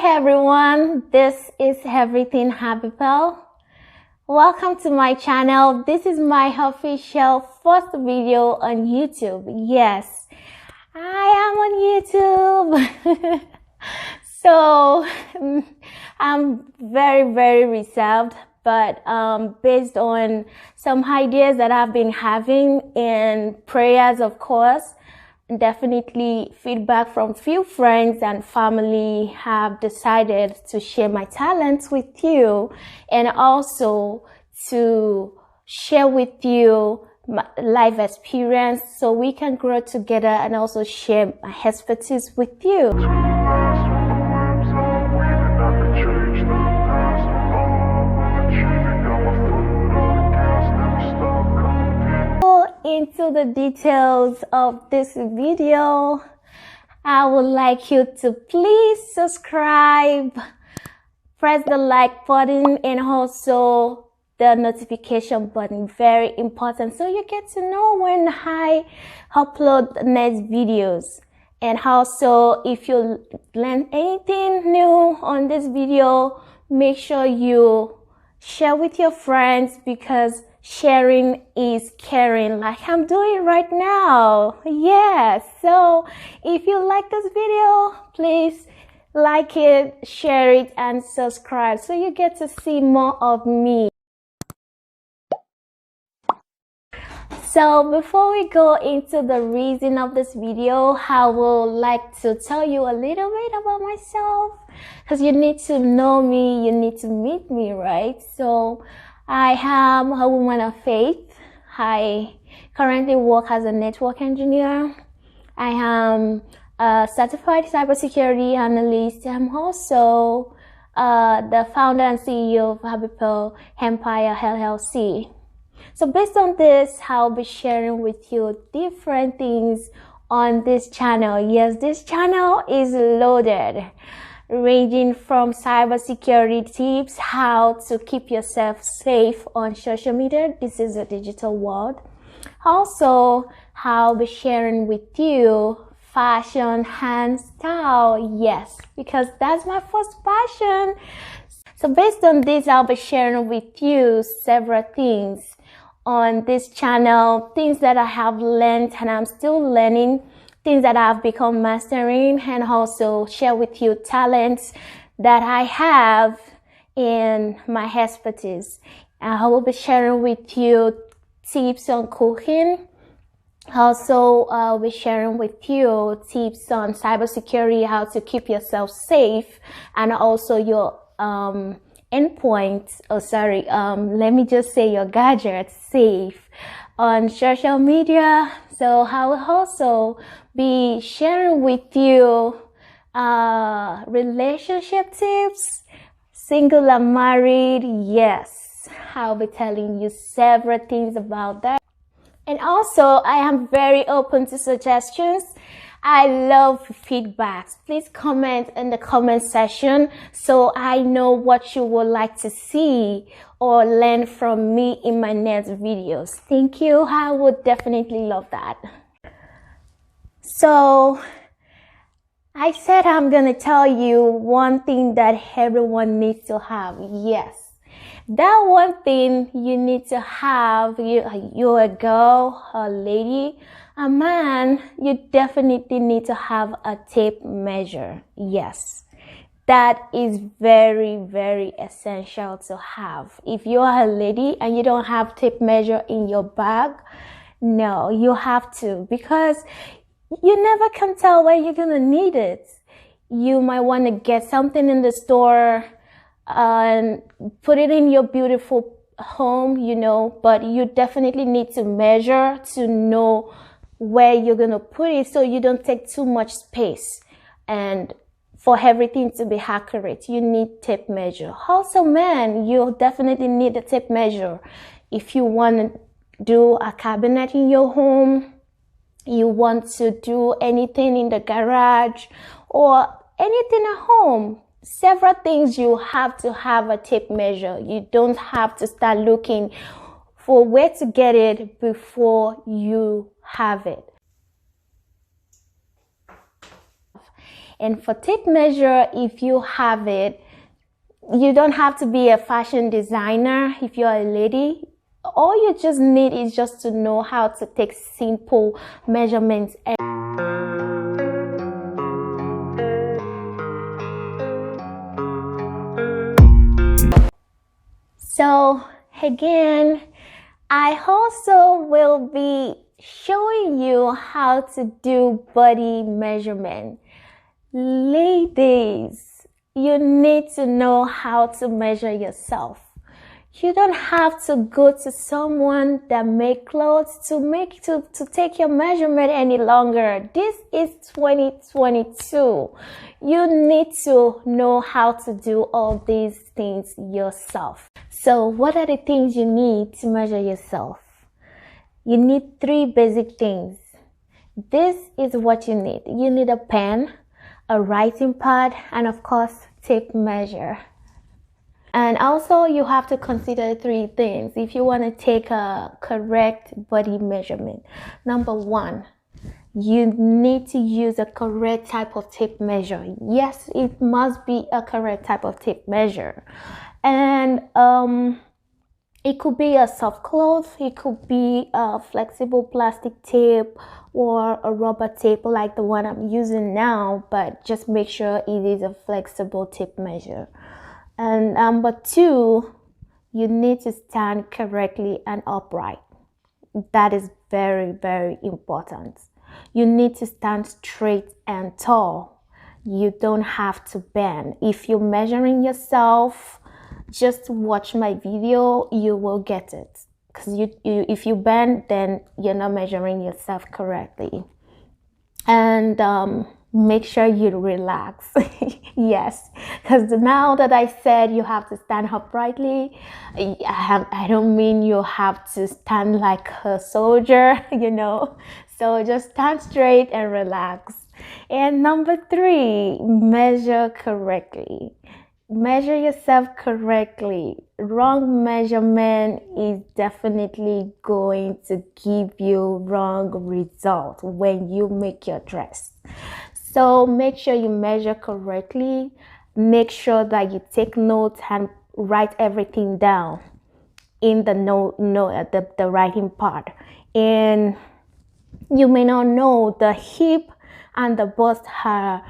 Hi everyone, this is Everything Happy Pal. Welcome to my channel. This is my official first video on YouTube. Yes, I am on YouTube. So I'm very reserved, but based on some ideas that I've been having and prayers, of course, definitely feedback from few friends and family, have decided to share my talents with you and also to share with you my life experience so we can grow together and also share my expertise with you. Into the details of this video, I would like you to please subscribe, press the like button, and also the notification button. Very important, so you get to know when I upload the next videos. And also, if you learn anything new on this video, make sure you share with your friends, because sharing is caring, like I'm doing right now. Yes, so if you like this video, please like it, share it, and subscribe so you get to see more of me. So before we go into the reason of this video, I would like to tell you a little bit about myself, because you need to know me, you need to meet me, right? So I am a woman of faith. I currently work as a network engineer. I am a certified cybersecurity analyst. I'm also the founder and CEO of Happy Pearl Empire LLC. So based on this, I'll be sharing with you different things on this channel. Yes, this channel is loaded, ranging from cybersecurity tips, how to keep yourself safe on social media. This is a digital world. Also, I'll be sharing with you fashion and style. Yes, because that's my first passion. So based on this, I'll be sharing with you several things on this channel, things that I have learned and I'm still learning, things that I've become mastering, and also share with you talents that I have in my expertise. I will be sharing with you tips on cooking. Also, I'll be sharing with you tips on cybersecurity, how to keep yourself safe, and also your endpoints, let me just say your gadgets safe on social media. So I will also be sharing with you relationship tips, single and married. Yes, I'll be telling you several things about that. And also, I am very open to suggestions. I love feedbacks. Please comment in the comment section so I know what you would like to see or learn from me in my next videos. Thank you. I would definitely love that. So I said I'm going to tell you one thing that everyone needs to have. Yes. That one thing you need to have, you're a girl, a lady, a man, you definitely need to have a tape measure. Yes, that is very essential to have. If you are a lady and you don't have tape measure in your bag, no, you have to, because you never can tell when you're gonna need it. You might want to get something in the store and put it in your beautiful home, but you definitely need to measure to know where you're gonna put it, so you don't take too much space. And for everything to be accurate, you need tape measure. Also, man, you definitely need a tape measure. If you want to do a cabinet in your home, you want to do anything in the garage or anything at home, several things, you have to have a tape measure. You don't have to start looking for where to get it before you have it. And for tape measure, if you have it, you don't have to be a fashion designer. If you're a lady, all you just need is just to know how to take simple measurements. So again, I also will be showing you how to do body measurement. Ladies, you need to know how to measure yourself. You don't have to go to someone that make clothes to take your measurement any longer. This is 2022. You need to know how to do all these things yourself. So what are the things you need to measure yourself? You need 3 basic things. This is what you need. You need a pen, a writing pad, and of course, tape measure. And also you have to consider 3 things if you want to take a correct body measurement. Number 1, you need to use a correct type of tape measure. Yes, it must be a correct type of tape measure. And it could be a soft cloth, it could be a flexible plastic tape, or a rubber tape like the one I'm using now, but just make sure it is a flexible tape measure. And number 2, you need to stand correctly and upright. That is very, very important. You need to stand straight and tall. You don't have to bend. If you're measuring yourself, just watch my video, you will get it. Because if you bend, then you're not measuring yourself correctly. And make sure you relax. Yes, because now that I said you have to stand uprightly, I don't mean you have to stand like a soldier, you know. So just stand straight and relax. And number 3, measure correctly. Measure yourself correctly. Wrong measurement is definitely going to give you wrong result when you make your dress. So make sure you measure correctly. Make sure that you take notes and write everything down in the the writing part. And you may not know the hip and the bust are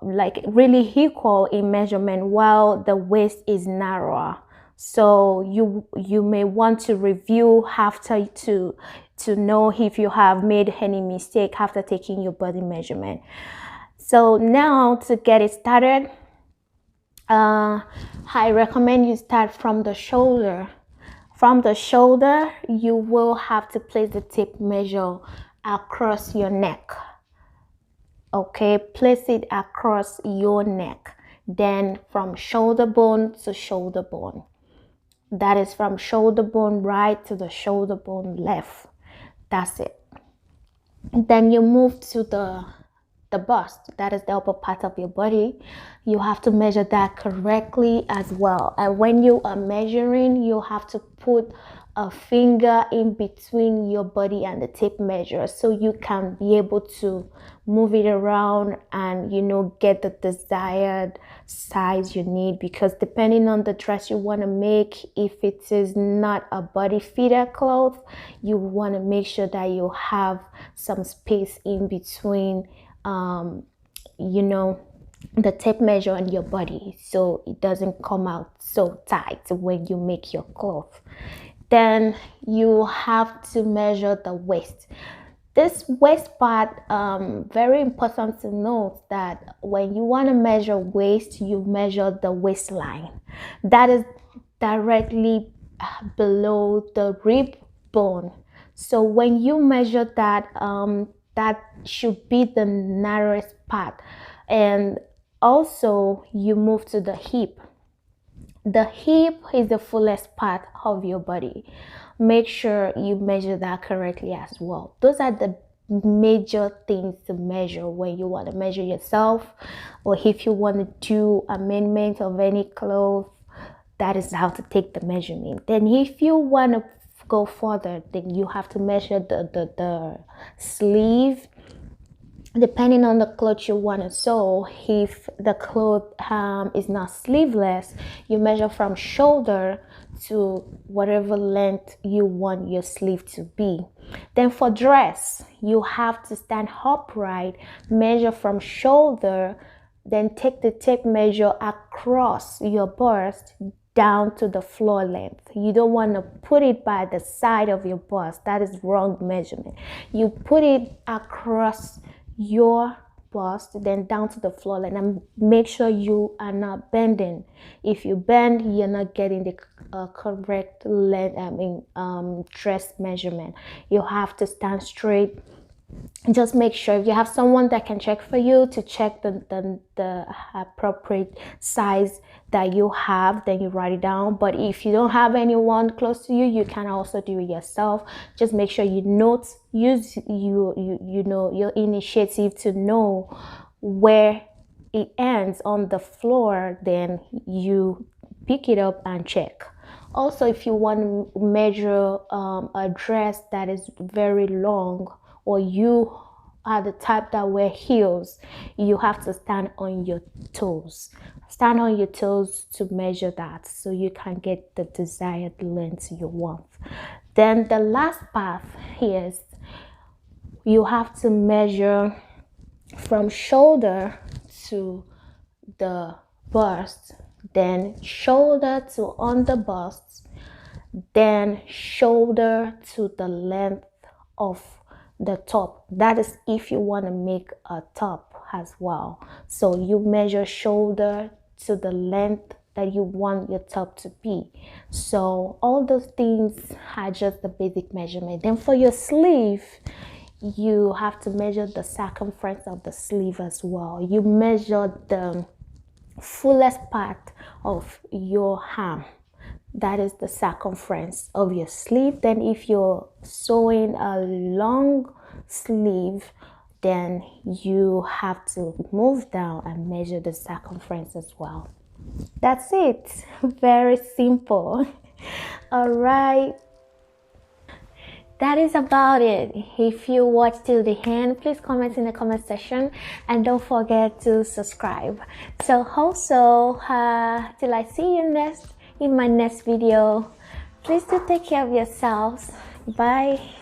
like really equal in measurement, while the waist is narrower. So you may want to review after to know if you have made any mistake after taking your body measurement. So now to get it started, I recommend you start from the shoulder. From the shoulder, you will have to place the tape measure across your neck. Okay, place it across your neck. Then from shoulder bone to shoulder bone. That is from shoulder bone right to the shoulder bone left. That's it. Then you move to the bust. That is the upper part of your body. You have to measure that correctly as well. And when you are measuring, you have to put a finger in between your body and the tape measure, so you can be able to move it around and, you know, get the desired size you need. Because depending on the dress you want to make, if it is not a body fitted cloth, you want to make sure that you have some space in between you know, the tape measure and your body, so it doesn't come out so tight when you make your cloth. Then you have to measure the waist. This waist part, very important to note that when you want to measure waist, you measure the waistline. That is directly below the rib bone. So when you measure that, that should be the narrowest part. And also you move to the hip. The hip is the fullest part of your body. Make sure you measure that correctly as well. Those are the major things to measure when you want to measure yourself, or if you want to do amendment of any clothes. That is how to take the measurement. Then if you want to go further, then you have to measure the sleeve depending on the cloth you want to sew. If the cloth is not sleeveless, you measure from shoulder to whatever length you want your sleeve to be. Then for dress, you have to stand upright, measure from shoulder, then take the tape measure across your bust down to the floor length. You don't want to put it by the side of your bust. That is wrong measurement. You put it across your bust, then down to the floor length, and make sure you are not bending. If you bend, you're not getting the correct length, dress measurement. You have to stand straight. Just make sure, if you have someone that can check for you, to check the appropriate size that you have, then you write it down. But if you don't have anyone close to you, you can also do it yourself. Just make sure you use your initiative to know where it ends on the floor, then you pick it up and check. Also, if you want to measure a dress that is very long, or you are the type that wear heels, you have to stand on your toes. Stand on your toes to measure that, so you can get the desired length you want. Then the last part is you have to measure from shoulder to the bust, then shoulder to under bust, then shoulder to the length of the top. That is if you want to make a top as well. So you measure shoulder to the length that you want your top to be. So all those things are just the basic measurement. Then for your sleeve, you have to measure the circumference of the sleeve as well. You measure the fullest part of your arm. That is the circumference of your sleeve. Then if you're sewing a long sleeve, then you have to move down and measure the circumference as well. That's it. Very simple. All right, that is about it. If you watched till the end, please comment in the comment section, and don't forget to subscribe. So also, till I see you in my next video, please do take care of yourselves. Bye.